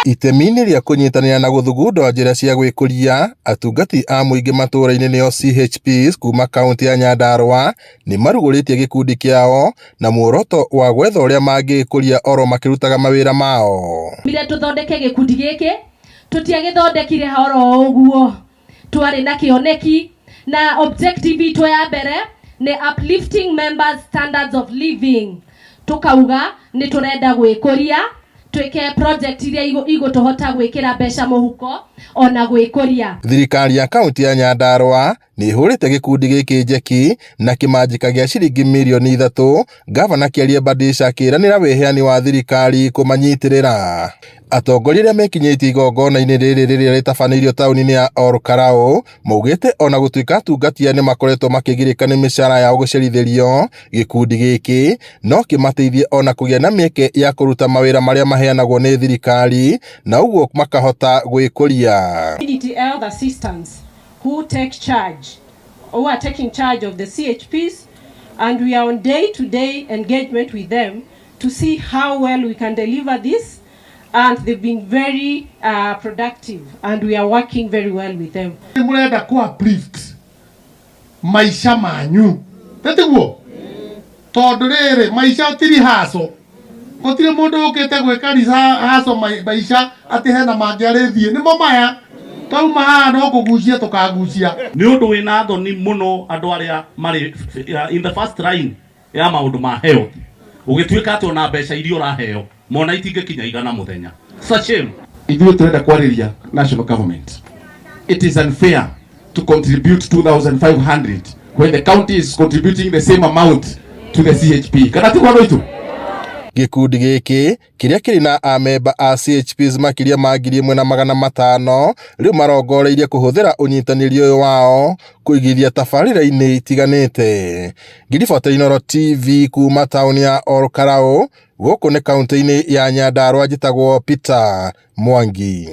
Itemi-inĩ rĩa kũnyitanĩra na gũthugunda njĩra cia gwĩkũria, atungati a mũingĩ matũũra-inĩ nĩo CHPs kuma kaunti ya Nyandarua nĩ marugũrĩtie gĩkundi kĩao na muoroto wa gwetha ũrĩa mangĩkũria oro makĩrutaga mawĩra mao. Mire tũthondeke gĩkundi gĩkĩ tũtiagĩthondekire horo ũguo, twarĩ na kĩoneki na objective itũ ya mbere nĩ uplifting members standards of living. Tukauga nĩ tũrenda gwĩkũria, twĩke project iria igũtũhota gwĩkĩra mbeca mũhuko ona gwĩkũria. Thirikari ya kaunti ya Nyandarua nĩ ĩhũrĩte gĩkundi gĩkĩ njeki na kĩmanjĩka gĩa ciringi mirioni 3, gavana Kĩarie Badisha akĩranĩra wĩheani wa thirikari kũmanyitĩrĩra. Atongoria arĩa mekinyĩtie igongona-inĩ rĩrĩ rĩrĩa rĩtabanĩirio taũni-inĩ ya Kĩao maugĩte ona gũtuĩka atungati nĩ makoretwo makĩgirĩka nĩ mĩcara yao gũcerithĩrio, gĩkundi gĩkĩ no kĩmateithie ona kũgĩa na mĩeke ya kũruta mawĩra marĩa maheanagwo nĩ thirikari na ũguo makahota gwĩkũria. Who are taking charge of the CHPs, and we are on day-to-day engagement with them to see how well we can deliver this, and they've been very productive and we are working very well with them. Murenda ku uplift maisha manyu tetiguo tondu riri maisha tiri haso gutire mundu ukite gwika haso maisha ati hena mangiarithie nimo maya tauma haha no kugucia tukagucia ni undu wina thoni muno andu aria mari in the first line ya maundu ma health ugituika ati ona mbeca iria uraheo mona itingikinya igana muthenya. Shame. Ithuĩ turenda kwariria national government. It is unfair to contribute 2,500 when the county is contributing the same amount to the CHP. Kana ti kwano itu. Gĩkundi gĩkĩ kĩrĩa kĩrĩ na amemba a CHPs makĩria ma 1,500 rĩu marongoreirie kũhũthĩra ũnyitanĩri ũyũ wao kũigithia tabarĩra-inĩ itiganĩte. Ngiribota Inooro TV kuma taũni ya Kĩao gũkũ nĩ kaunti-inĩ ya Nyandarua, njĩtagwo Peter Mwangi.